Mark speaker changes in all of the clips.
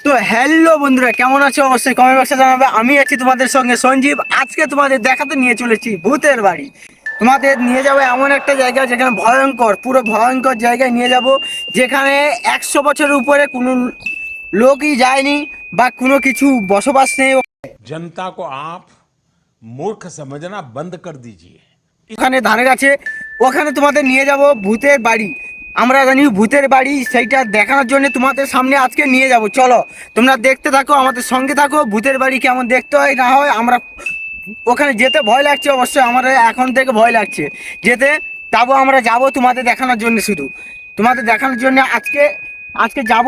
Speaker 1: তো হ্যালো বন্ধুরা, কেমন আছো? অবশ্যই কমেন্ট বক্সে জানাবে। আমি আছি তোমাদের সঙ্গে সঞ্জীব। আজকে তোমাদের দেখাতে নিয়ে চলেছি ভূতের বাড়ি। তোমাদের নিয়ে যাবো এমন একটা জায়গা যেখানে ভয়ঙ্কর, পুরো ভয়ঙ্কর জায়গায় নিয়ে যাব, যেখানে 100 বছরের উপরে কোনো লোকই যায়নি বা কোনো কিছু বসবাস নেই।
Speaker 2: जनता को आप मूर्ख समझना बंद कर दीजिए।
Speaker 1: ওখানে ধারে কাছে, ওখানে তোমাদের নিয়ে যাব ভূতের বাড়ি। আমরা জানি ভূতের বাড়ি, সেইটা দেখানোর জন্য তোমাদের সামনে আজকে নিয়ে যাব। চলো তোমরা দেখতে থাকো, আমাদের সঙ্গে থাকো। ভূতের বাড়ি কেমন দেখতে হয় না হয়, আমরা ওখানে যেতে ভয় লাগছে, অবশ্যই আমাদের এখন থেকে ভয় লাগছে যেতে। তাবো আমরা যাব তোমাদের দেখানোর জন্য, শুধু তোমাদের দেখানোর জন্য আজকে আজকে যাব,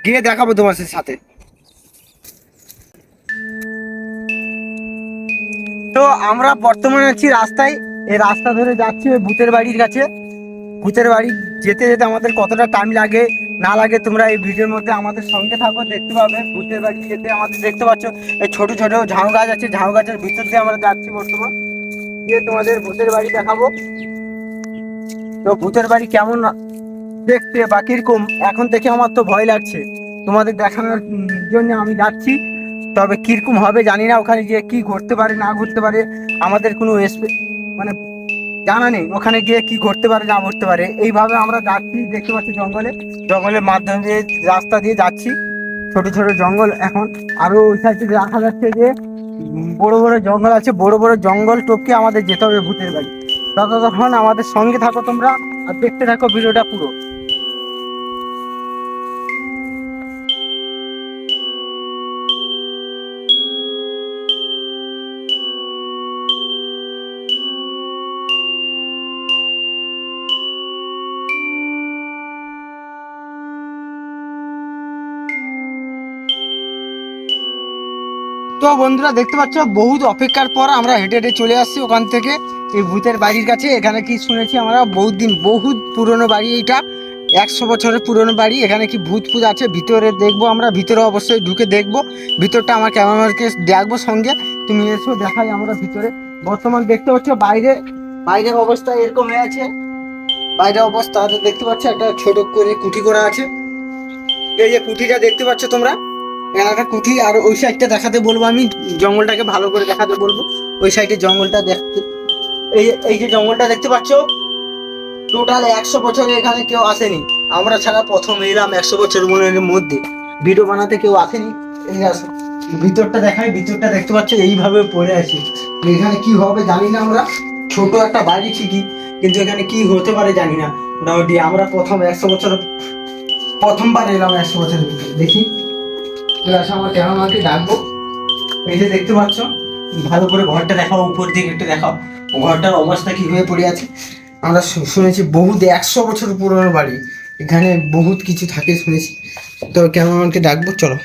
Speaker 1: গিয়ে দেখাবো তোমাদের সাথে। তো আমরা বর্তমানে আছি রাস্তায়, এই রাস্তা ধরে যাচ্ছি ওই ভূতের বাড়ির কাছে। ভূতের বাড়ি যেতে যেতে আমাদের কতটা টাইম লাগে না লাগে তোমরা এই ভিডিওর মধ্যে আমাদের সঙ্গে থাকো, দেখতে পাবে। ভূতের বাড়ি যেতে আমাদের দেখতে পাচ্ছ এই ছোট ছোট ঝাউ গাছ আছে, ঝাউ গাছের ভিতর দিয়ে আমরা যাচ্ছি বর্তমান, গিয়ে তোমাদের ভূতের বাড়ি দেখাবো। তো ভূতের বাড়ি কেমন দেখতে বা কিরকম এখন থেকে আমার তো ভয় লাগছে। তোমাদের দেখানোর জন্য আমি যাচ্ছি, তবে কিরকম হবে জানি না। ওখানে গিয়ে কি ঘটতে পারে না ঘটতে পারে আমাদের কোনো মানে জানা নেই। ওখানে গিয়ে কি ঘটতে পারে না ঘটতে পারে। এইভাবে আমরা যাচ্ছি, দেখতে পাচ্ছি জঙ্গলের মাধ্যমে দিয়ে রাস্তা দিয়ে যাচ্ছি। ছোট ছোট জঙ্গল এখন, আরো ওই সাইডে দেখা যাচ্ছে যে বড় বড় জঙ্গল আছে। বড় বড় জঙ্গল টপকে আমাদের যেতে হবে ভূতের বাড়ি। ততক্ষণ আমাদের সঙ্গে থাকো তোমরা আর দেখতে থাকো ভিডিওটা পুরো। তো বন্ধুরা দেখতে পাচ্ছ, বহুত অপেক্ষার পর আমরা হেঁটে হেঁটে চলে আসছি ওখান থেকে এই ভূতের বাড়ির কাছে। এখানে কি শুনেছি আমরা, বহুত পুরনো বাড়ি এইটা, 100 বছরের পুরনো বাড়ি। এখানে কি ভূত আছে ভিতরে দেখবো আমরা, ভিতরে অবশ্যই ঢুকে দেখবো। ভিতরটা আমার ক্যামেরাকে দেখবো সঙ্গে, তুমি এসো দেখাই আমরা ভিতরে। বর্তমান দেখতে পাচ্ছ বাইরের অবস্থা এরকম হয়ে আছে। বাইরের অবস্থা দেখতে পাচ্ছ, একটা ছোট করে কুঠি করা আছে। এই যে কুঠিটা দেখতে পাচ্ছ তোমরা, একটা কুঠি। আর ওই সাইডটা দেখাতে বলবো আমি, জঙ্গলটাকে ভালো করে দেখাতে বলবো। ওই সাইডে জঙ্গলটা দেখতে, এই যে জঙ্গলটা দেখতে পাচ্ছ, টোটাল 100 বছরে এখানে কেউ আসেনি। আমরা ছাড়া প্রথম এলাম 100 বছরের মধ্যে। ভিডিও বানাতে কেউ আসেনি। এই আসো, ভিতরটা দেখাই। ভিতরটা দেখতে পাচ্ছ এইভাবে পড়ে আছি। এখানে কি হবে জানি না আমরা। ছোট একটা বাড়ি ঠিকই, কিন্তু এখানে কি হতে পারে জানি না। মোটামুটি আমরা প্রথমবার এলাম 100 বছরের ভিতরে। দেখি আমার ক্যামেরাকে ডাকবো। এই যে দেখতে পাচ্ছ, ভালো করে ঘরটা দেখাও, উপর দিকে একটু দেখাও ঘরটার অবস্থা কি হয়ে পড়ে আছে। আমরা শুনেছি বহুত 100 বছর পুরনো বাড়ি, এখানে বহুত কিছু থাকে শুনেছি। তো ক্যামেরাম্যানকে ডাকবো, চলো।